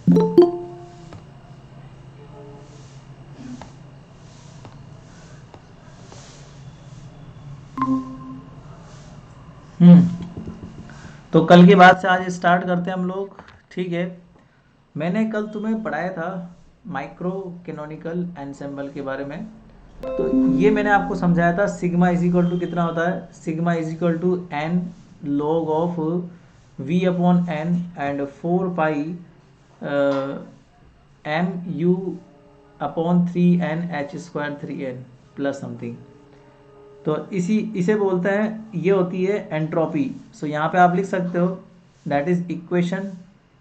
तो कल के बाद से आज स्टार्ट करते हैं हम लोग। ठीक है। मैंने कल तुम्हें पढ़ाया था माइक्रो कैनोनिकल एनसेम्बल के बारे में। तो ये मैंने आपको समझाया था, सिग्मा इज इक्वल टू कितना होता है, sigma is equal to n log of v upon n and 4 pi m u upon 3 n h² 3 n plus something. तो इसे बोलते हैं, ये होती है एंट्रोपी। सो यहाँ पे आप लिख सकते हो दैट इज इक्वेशन,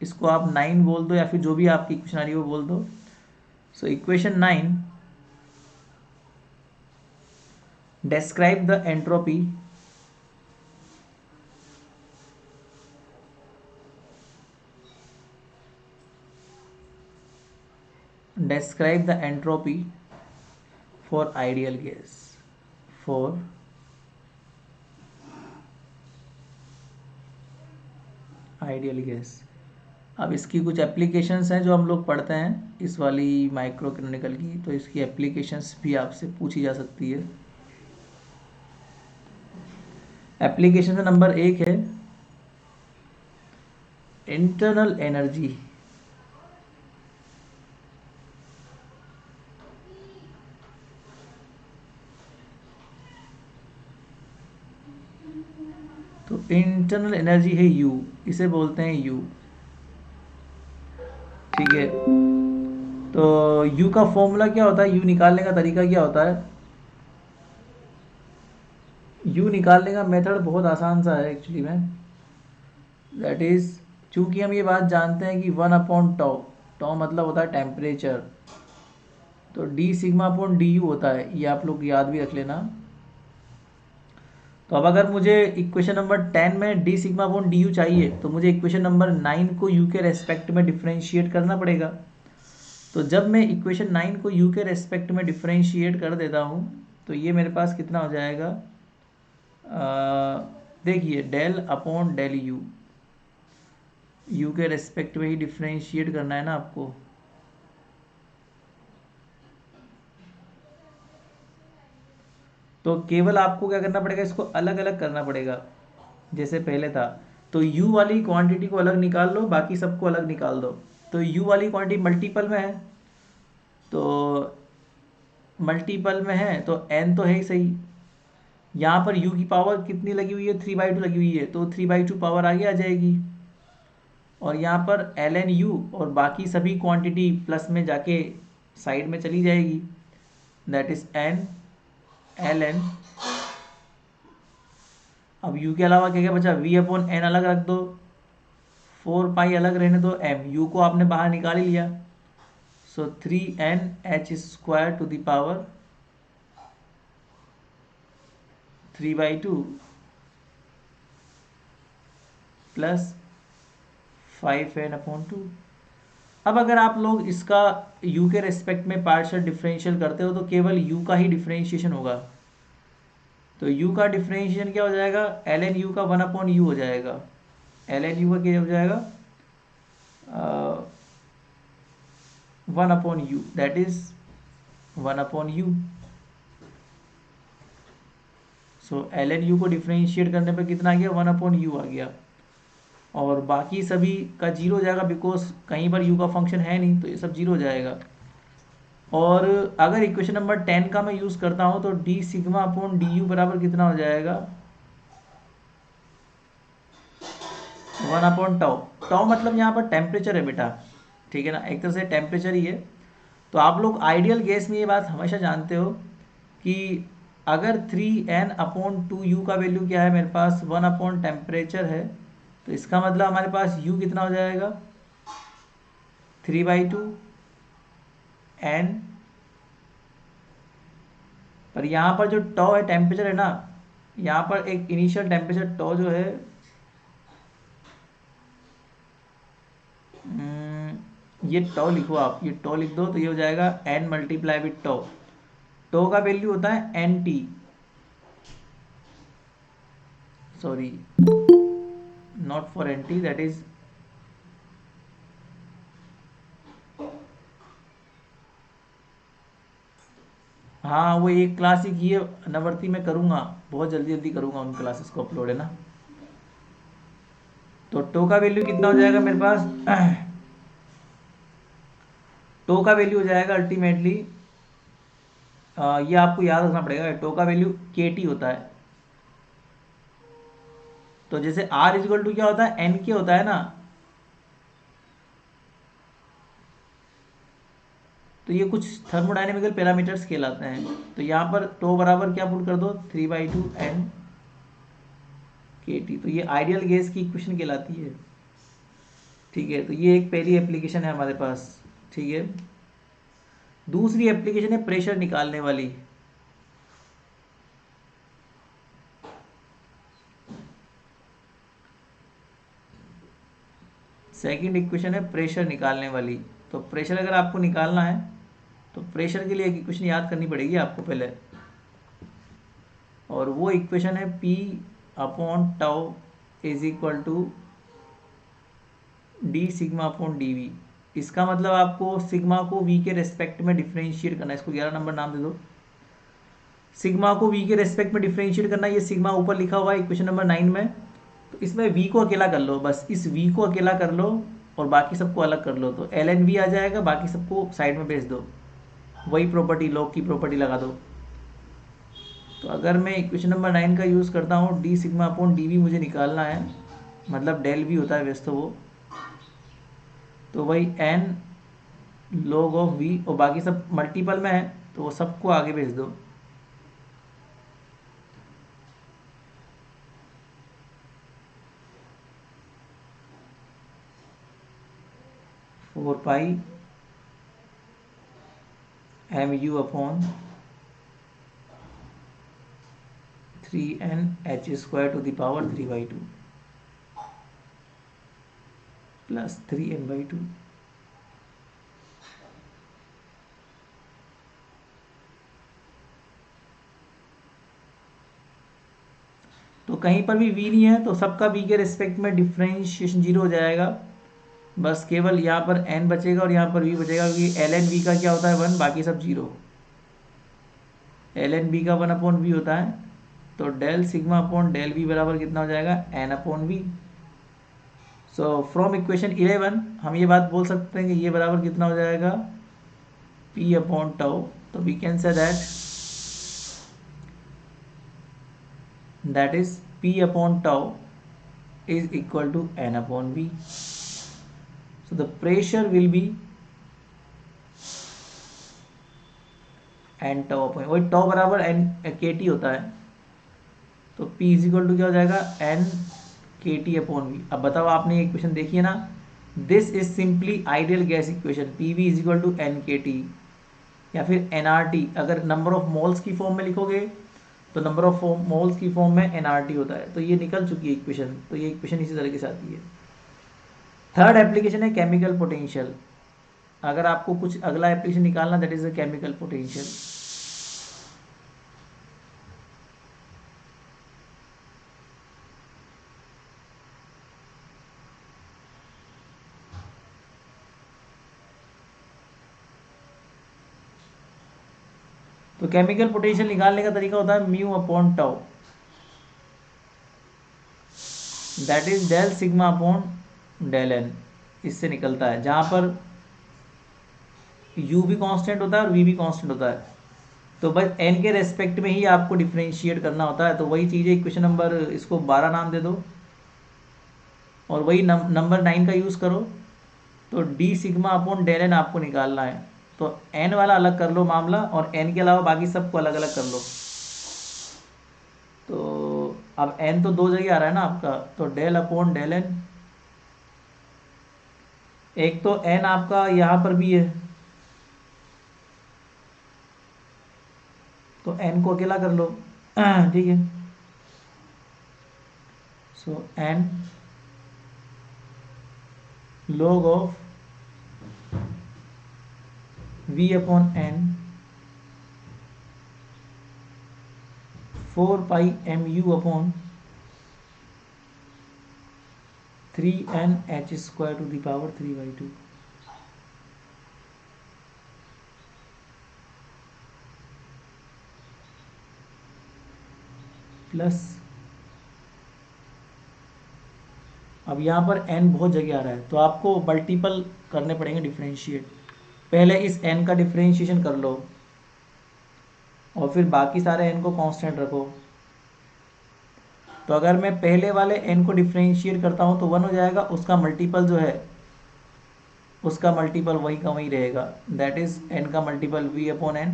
इसको आप 9 बोल दो या फिर जो भी आपकी इक्वेशन आ रही है वो बोल दो। So equation 9 describe the entropy describe the entropy for ideal gas, for ideal gas. अब इसकी कुछ एप्लीकेशंस हैं जो हम लोग पढ़ते हैं इस वाली माइक्रो कैनोनिकल की, तो इसकी एप्लीकेशंस भी आपसे पूछी जा सकती है। एप्लीकेशन नंबर 1 है इंटरनल एनर्जी। तो इंटरनल एनर्जी है यू, इसे बोलते हैं यू। ठीक है। तो यू का फॉर्मूला क्या होता है, यू निकालने का तरीका क्या होता है। यू निकालने का मेथड बहुत आसान सा है एक्चुअली में। दैट इज, चूंकि हम ये बात जानते हैं कि 1/टॉ, टॉ मतलब होता है टेम्परेचर, तो d sigma upon D you होता है, ये आप लोग याद भी रख लेना। तो अब अगर मुझे इक्वेशन नंबर 10 में D sigma upon D you चाहिए, तो मुझे इक्वेशन नंबर 9 को यू के रेस्पेक्ट में डिफ्रेंशिएट करना पड़ेगा। तो जब मैं इक्वेशन 9 को यू के रेस्पेक्ट में डिफ्रेंशिएट कर देता हूँ, तो ये मेरे पास कितना हो जाएगा, देखिए del upon del u, u के रेस्पेक्ट में ही डिफ्रेंशिएट करना है ना आपको। तो केवल आपको क्या करना पड़ेगा, इसको अलग अलग करना पड़ेगा जैसे पहले था। तो u वाली क्वांटिटी को अलग निकाल लो, बाकी सबको अलग निकाल दो। तो u वाली क्वांटिटी मल्टीपल में है, तो मल्टीपल में है तो n तो है ही सही। यहाँ पर u की पावर कितनी लगी हुई है, 3/2 लगी हुई है, तो 3/2 पावर आगे आ जाएगी। और यहाँ पर ln u और बाकी सभी क्वांटिटी प्लस में जाके साइड में चली जाएगी, दैट इज n ln। अब u के अलावा क्या क्या बचा, v अपॉन n अलग रख दो, 4 पाई अलग रहने दो, m u को आपने बाहर निकाल ही लिया। So 3 n h² to the power 3/2 plus 5n/2। अब अगर आप लोग इसका u के रेस्पेक्ट में पार्शियल डिफरेंशियल करते हो तो केवल u का ही डिफरेंशिएशन होगा। तो u का डिफरेंशिएशन क्या हो जाएगा, ln u का 1/u हो जाएगा। ln u का क्या हो जाएगा, 1/u, that is 1/u। So ln u को डिफरेंशिएट करने पर कितना आ गया, 1/u आ गया। और बाकी सभी का जीरो हो जाएगा, बिकॉज कहीं पर u का फंक्शन है नहीं, तो ये सब जीरो हो जाएगा। और अगर इक्वेशन नंबर 10 का मैं यूज़ करता हूँ तो d sigma upon D you बराबर कितना हो जाएगा, 1/टॉ। टॉ मतलब यहाँ पर टेम्परेचर है बेटा, ठीक है ना, एक तरह से टेम्परेचर ही है। तो आप लोग आइडियल गैस में ये बात हमेशा जानते हो कि अगर 3n/2 का वैल्यू क्या है मेरे पास, 1/टेम्परेचर है, तो इसका मतलब हमारे पास u कितना हो जाएगा, 3/2 n। पर यहाँ पर जो टॉ है टेम्परेचर है ना, यहाँ पर एक इनिशियल टेम्परेचर टॉ जो है, ये टॉ लिखो आप, ये टॉ लिख दो तो ये हो जाएगा n multiply with tau. Tau का वैल्यू होता है n t, sorry not for n t, that is हाँ वो एक क्लास ही की है नववर्ती में, करूँगा बहुत जल्दी जल्दी करूँगा उन क्लासेस को अपलोड, है ना। तो टो का वैल्यू कितना हो जाएगा मेरे पास टो का वैल्यू हो जाएगा अल्टीमेटली, ये आपको याद रखना पड़ेगा, टो का वैल्यू के टी होता है। तो जैसे आर इजक्वल टू क्या होता है, एन के होता है ना, तो ये कुछ थर्मोडाइनमिकल पैरामीटर्स कहलाते हैं। तो यहाँ पर टो बराबर क्या पुट कर दो, 3/2 एन के टी। तो ये आइडियल गैस की इक्वेशन कहलाती है, ठीक है। तो ये एक पहली एप्लीकेशन है हमारे पास, ठीक है। दूसरी एप्लीकेशन है प्रेशर निकालने वाली। सेकंड इक्वेशन है प्रेशर निकालने वाली। तो प्रेशर अगर आपको निकालना है तो प्रेशर के लिए एक इक्वेशन याद करनी पड़ेगी आपको पहले, और वो इक्वेशन है P upon tau is equal to d sigma upon d v. इसका मतलब आपको सिग्मा को V के रेस्पेक्ट में डिफ्रेंशिएट करना है, इसको 11 नंबर नाम दे दो। सिग्मा को V के रेस्पेक्ट में डिफ्रेंशिएट करना, ये सिग्मा ऊपर लिखा हुआ है इक्वेशन नंबर 9 में। तो इसमें V को अकेला कर लो, बस इस V को अकेला कर लो और बाकी सबको अलग कर लो, तो ln V आ जाएगा, बाकी सबको साइड में भेज दो, वही प्रॉपर्टी लॉग की प्रॉपर्टी लगा दो। तो अगर मैं इक्वेशन नंबर 9 का यूज़ करता हूँ, d sigma upon d v मुझे निकालना है, मतलब डेल वी होता है वैसे तो वो, तो वही एन लॉग ऑफ वी, और बाकी सब मल्टीपल में है तो वो सबको आगे भेज दो। Four pi m u upon 3n h² to the power 3/2 plus 3n/2। तो कहीं पर भी v नहीं है तो सबका v के रिस्पेक्ट में डिफ्रेंशिएशन 0 हो जाएगा, बस केवल यहाँ पर n बचेगा और यहाँ पर v बचेगा, क्योंकि ln v का क्या होता है 1, बाकी सब 0। ln v का 1 अपॉन v होता है, तो del sigma upon del v बराबर कितना हो जाएगा, n upon v। So from equation 11 हम ये बात बोल सकते हैं कि ये बराबर कितना हो जाएगा, p अपॉन टाउ। तो we can say that is p upon tau is equal to n upon v. So the pressure will be n tau upon, वही tau बराबर n kt होता है, तो p इज इक्वल टू क्या हो जाएगा, n kt upon v। अब बताओ, आपने ये इक्वेशन देखी है ना, this is simply ideal gas equation, p v is equal to n k t, या फिर nRT। अगर नंबर ऑफ मोल्स की फॉर्म में लिखोगे तो नंबर ऑफ मोल्स की फॉर्म में nRT होता है। तो ये निकल चुकी है इक्वेशन, तो ये इक्वेशन इसी तरीके से आती है। थर्ड एप्लीकेशन है केमिकल पोटेंशियल। अगर आपको कुछ अगला एप्लीकेशन निकालना, that is a chemical potential. तो केमिकल पोटेंशियल निकालने का तरीका होता है mu upon tau, that is del sigma upon del n. इससे निकलता है, जहां पर यू भी कांस्टेंट होता है और वी भी कांस्टेंट होता है, तो बस एन के रेस्पेक्ट में ही आपको डिफ्रेंशिएट करना होता है। तो वही चीज़ है, इक्वेशन नंबर इसको 12 नाम दे दो और वही नंबर 9 का यूज़ करो। तो d sigma upon del n आपको निकालना है, तो एन वाला अलग कर लो मामला, और एन के अलावा बाकी सबको अलग अलग कर लो। तो अब एन तो दो जगह आ रहा है ना आपका, तो डेल अपॉन डेल एन, एक तो एन आपका यहाँ पर भी है, तो एन को अकेला कर लो, ठीक है। So n log of v upon n 4 pi m u upon 3n h² to the power 3/2। Plus, अब यहाँ पर n बहुत जगह आ रहा है तो आपको मल्टीपल करने पड़ेंगे डिफ्रेंशिएट। पहले इस n का डिफ्रेंशिएशन कर लो और फिर बाकी सारे n को कांस्टेंट रखो। तो अगर मैं पहले वाले n को डिफ्रेंशिएट करता हूँ तो 1 हो जाएगा, उसका मल्टीपल जो है उसका मल्टीपल वही का वही रहेगा, दैट इज n का multiple v upon n,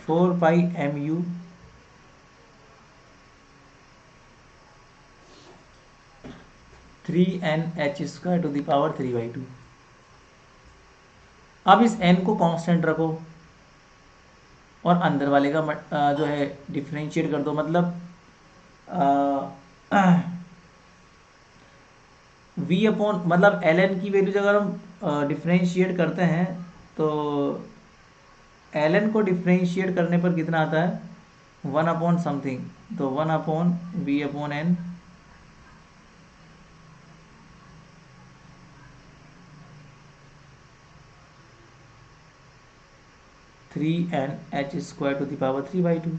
4 pi m u three n h square to the power 3/2। अब इस n को कांस्टेंट रखो और अंदर वाले का जो है डिफ्रेंशिएट कर दो, मतलब v अपॉन मतलब ln की वैल्यू अगर हम डिफ्रेंशिएट करते हैं तो ln को डिफ्रेंशिएट करने पर कितना आता है 1 अपॉन समथिंग, तो 1 upon v upon n, three n h square to the power 3/2।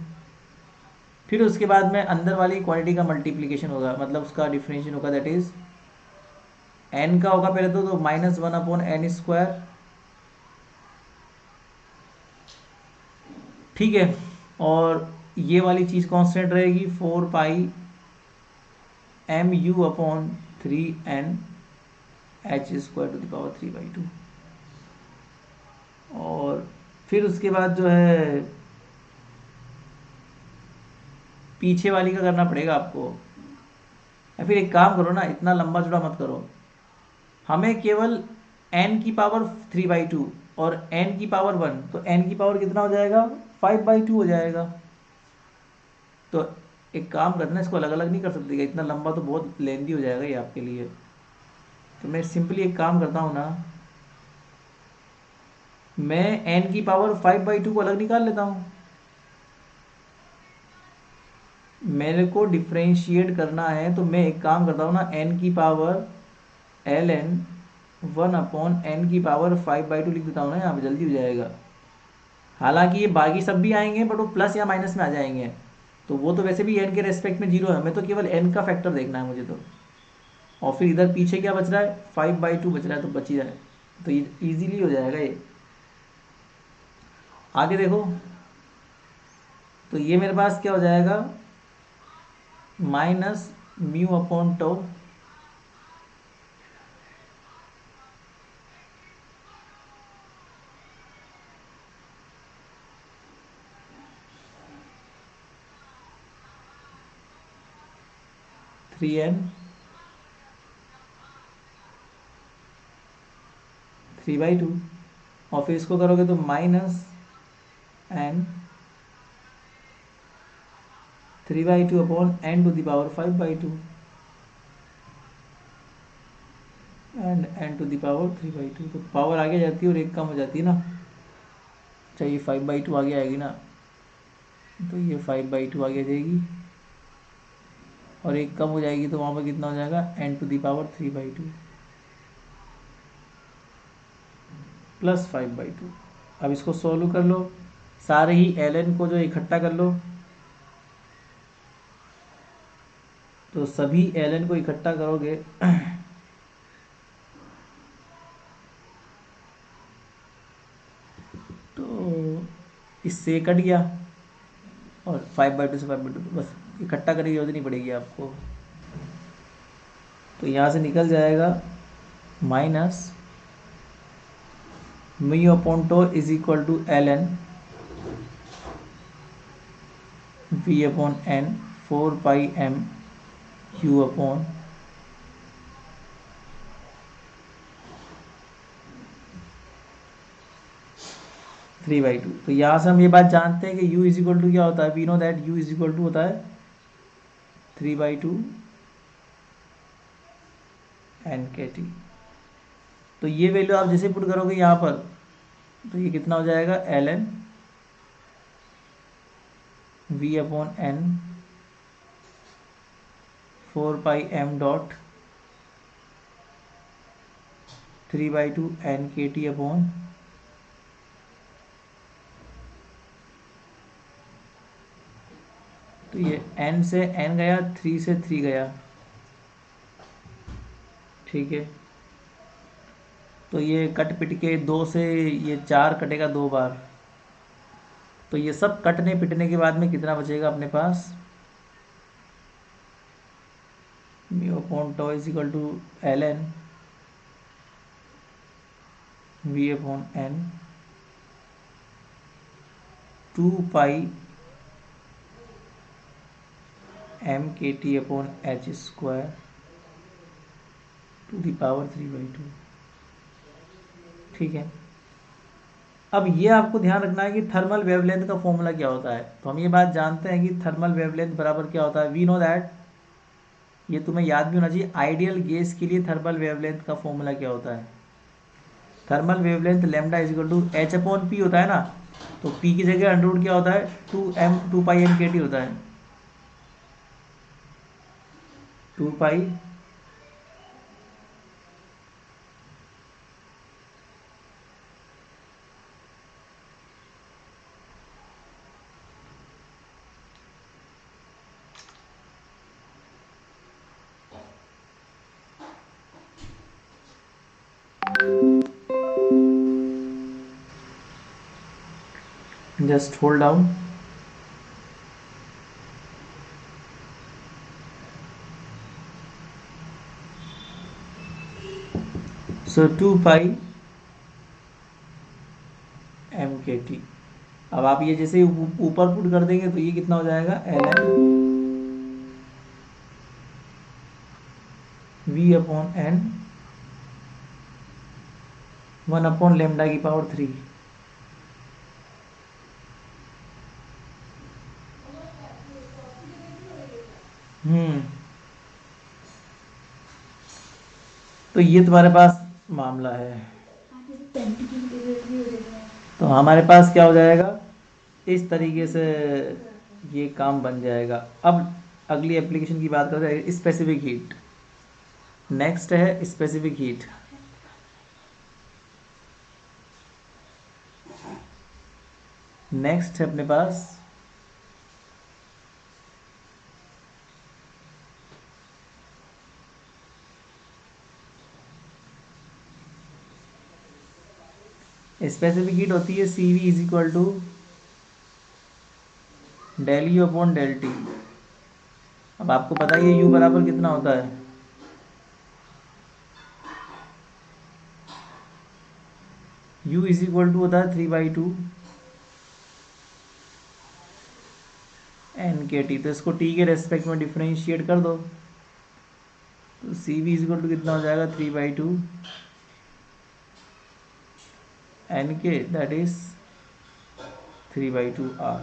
फिर उसके बाद में अंदर वाली क्वांटिटी का मल्टीप्लीकेशन होगा, मतलब उसका डिफरेंशिएशन होगा, दैट इज n का होगा पहले तो -1 अपॉन n स्क्वायर, ठीक है। और ये वाली चीज़ कांस्टेंट रहेगी 4 pi m u upon 3n h square to the power 3/2। और फिर उसके बाद जो है पीछे वाली का करना पड़ेगा आपको, या फिर एक काम करो ना, इतना लंबा चौड़ा मत करो, हमें केवल n की पावर 3/2 और n की पावर 1, तो n की पावर कितना हो जाएगा 5/2 हो जाएगा। तो एक काम करना, इसको अलग अलग नहीं कर सकते, इतना लंबा तो बहुत लेंदी हो जाएगा ये आपके लिए। तो मैं सिंपली एक काम करता हूँ ना, मैं n की पावर 5/2 को अलग निकाल लेता हूँ। मेरे को डिफ्रेंशिएट करना है तो मैं एक काम करता हूँ ना, n की पावर ln 1 अपॉन n की पावर 5/2 लिख देता हूँ ना, यहाँ पे जल्दी हो जाएगा। हालांकि ये बाकी सब भी आएंगे बट वो प्लस या माइनस में आ जाएंगे, तो वो तो वैसे भी n के रेस्पेक्ट में जीरो है, मैं तो केवल n का फैक्टर देखना है मुझे तो। और फिर इधर पीछे क्या बच रहा है 5/2 बच रहा है, तो बच ही जाए, तो ये ईजिली हो जाएगा ये। आगे देखो, तो ये मेरे पास क्या हो जाएगा minus mu upon tau, three n 3/2, और फिर इसको करोगे तो minus n 3/2 upon n to the power 5/2 and n to the power 3/2। तो पावर आगे जाती है और एक कम हो जाती है ना, चाहिए 5/2 आगे आएगी ना, तो ये 5/2 आगे जाएगी और एक कम हो जाएगी, तो वहाँ पर कितना हो जाएगा n to the power 3/2 plus 5/2। अब इसको सॉल्व कर लो, सारे ही ln को जो इकट्ठा कर लो, तो सभी ln को इकट्ठा करोगे तो इससे कट गया और 5/2 से 5/2, बस इकट्ठा करने की जरूरत नहीं पड़ेगी आपको। तो यहाँ से निकल जाएगा minus mu upon tau is equal to ln v upon n 4 pi m u upon 3/2। तो यहाँ से हम ये बात जानते हैं कि u इज इक्वल टू क्या होता है, we know that u is equal to होता है 3/2 n के टी। तो ये वैल्यू आप जैसे पुट करोगे यहाँ पर, तो ये कितना हो जाएगा ln v upon n 4 pi m dot 3/2 n के टी अपॉन तो ये n से n गया, 3 से 3 गया, ठीक है। तो ये कट पिट के 2 से ये 4 कटेगा 2 बार। तो ये सब कटने पिटने के बाद में कितना बचेगा अपने पास, mu upon tau is equal to l n v upon n 2 pi m k t upon h square to the power 3/2, ठीक है। अब ये आपको ध्यान रखना है कि थर्मल वेवलेंथ का फॉर्मूला क्या होता है। तो हम ये बात जानते हैं कि थर्मल वेवलेंथ बराबर क्या होता है, वी नो दैट, ये तुम्हें याद भी होना चाहिए, आइडियल गैस के लिए थर्मल वेवलेंथ का फॉर्मूला क्या होता है। Thermal wavelength lambda is equal to h upon p होता है ना। तो पी की जगह अंडर रूट क्या होता है, 2 पाई एम के टी होता है, 2 पाई जस्ट होल्ड डाउन। सो 2 पाई एम के टी। अब आप ये जैसे ऊपर पुट कर देंगे तो ये कितना हो जाएगा, l n v upon n 1/λ/3। हम्म तो ये तुम्हारे पास मामला है। तो हमारे पास क्या हो जाएगा, इस तरीके से ये काम बन जाएगा। अब अगली एप्लीकेशन की बात करते हैं, स्पेसिफिक हीट। नेक्स्ट है स्पेसिफिक हीट। नेक्स्ट है अपने पास स्पेसिफिक हीट होती है c v is equal to del u upon del t. अब आपको पता ही है यू बराबर कितना होता है, यू इज इक्वल टू होता है 3/2 एन के टी। तो इसको टी के रेस्पेक्ट में डिफ्रेंशिएट कर दो, तो सी वी इज इक्वल टू कितना हो जाएगा, 3/2 एन के, दैट इज 3/2 आर।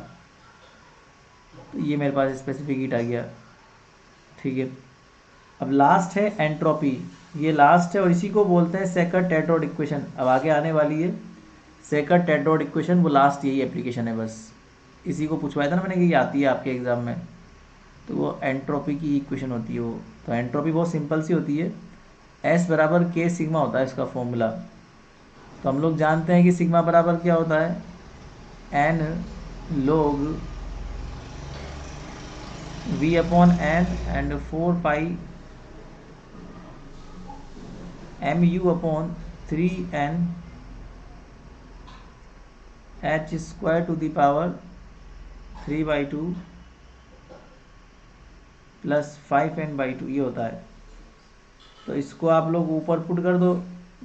तो ये मेरे पास स्पेसिफिक हीट आ गया, ठीक है। अब लास्ट है एंट्रोपी। ये लास्ट है और इसी को बोलते हैं सेकंड टेट्रायड इक्वेशन। अब आगे आने वाली है सेकंड टेट्रायड इक्वेशन, वो लास्ट यही एप्लीकेशन है बस। इसी को पूछवाया था ना मैंने कि ये आती है आपके एग्जाम में। तो वो एंट्रोपी की इक्वेशन होती है वो। तो एंट्रोपी बहुत सिंपल सी होती है, एस बराबर के सिग्मा होता है इसका फॉर्मूला। तो हम लोग जानते हैं कि सिग्मा बराबर क्या होता है, n log v upon n and 4 pi m u upon 3 n h square to the power 3/2 plus 5n/2 ये होता है। तो इसको आप लोग ऊपर पुट कर दो,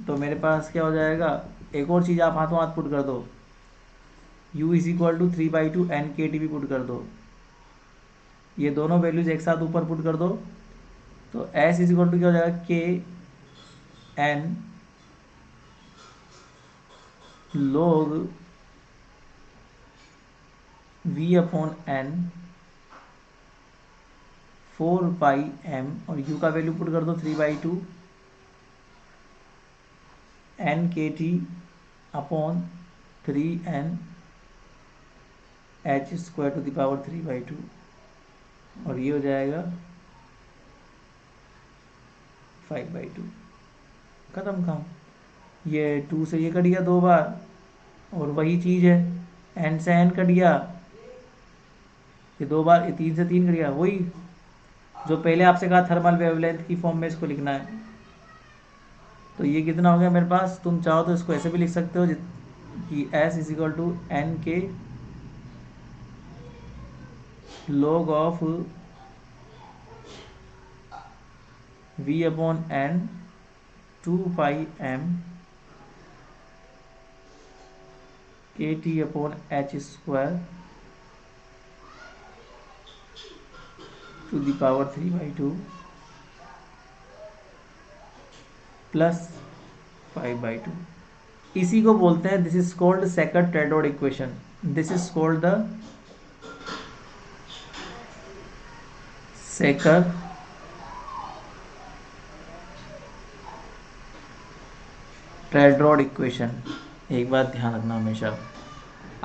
तो मेरे पास क्या हो जाएगा, एक और चीज़ आप हाथों हाथ पुट कर दो, u is equal to 3/2 n k t भी पुट कर दो। ये दोनों वैल्यूज एक साथ ऊपर पुट कर दो, तो s इज इक्वल टू क्या हो जाएगा, के n log v upon n 4 pi m, और u का वैल्यू पुट कर दो 3/2 n k t upon 3n h square to the power 3/2, और ये हो जाएगा 5/2। खत्म काम। ये 2 से ये कट गया 2 बार, और वही चीज़ है, n से n कट गया, ये 2 बार, ये 3 से 3 कर गया, वही जो पहले आपसे कहा थर्मल वेवलेंथ की फॉर्म में इसको लिखना है। तो ये कितना हो गया मेरे पास, तुम चाहो तो इसको ऐसे भी लिख सकते हो कि S is equal to n k log of V upon n 2 pi m k t upon h square to the power 3/2 plus 5/2। इसी को बोलते हैं, this is called Sackur Tetrode equation. This is called the Sackur Tetrode equation. एक बात ध्यान रखना हमेशा,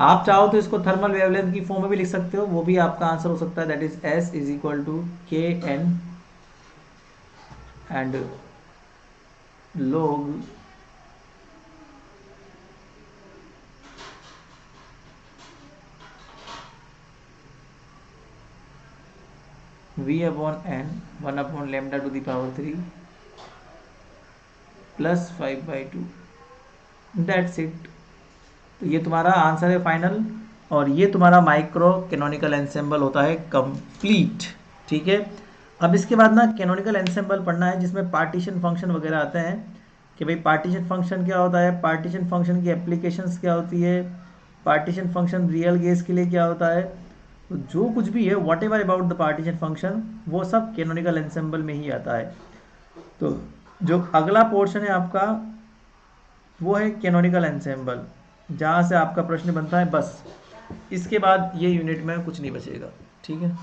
आप चाहो तो इसको थर्मल वेवलेंथ की फॉर्म में भी लिख सकते हो, वो भी आपका आंसर हो सकता है, that is S is equal to k n and log V upon n 1 upon lambda to the power 3 plus 5/2, that's it. तो ये तुम्हारा आंसर है फाइनल, और ये तुम्हारा माइक्रो कैनोनिकल एंसेंबल होता है कंप्लीट। ठीक है, अब इसके बाद ना कैनोनिकल एंसेंबल पढ़ना है जिसमें पार्टीशन फंक्शन वगैरह आते हैं कि भाई पार्टीशन फंक्शन क्या होता है, पार्टीशन फंक्शन की एप्लीकेशंस क्या होती है, पार्टीशन फंक्शन रियल केस के लिए क्या होता है। तो जो कुछ भी है what ever about the partition function, वो सब कैनोनिकल एंसेंबल में ही आता है। तो जो अगला पोर्शन है आपका वो है कैनोनिकल एंसेंबल, जहाँ से आपका प्रश्न बनता है, बस इसके बाद ये यूनिट में कुछ नहीं बचेगा। ठीक है।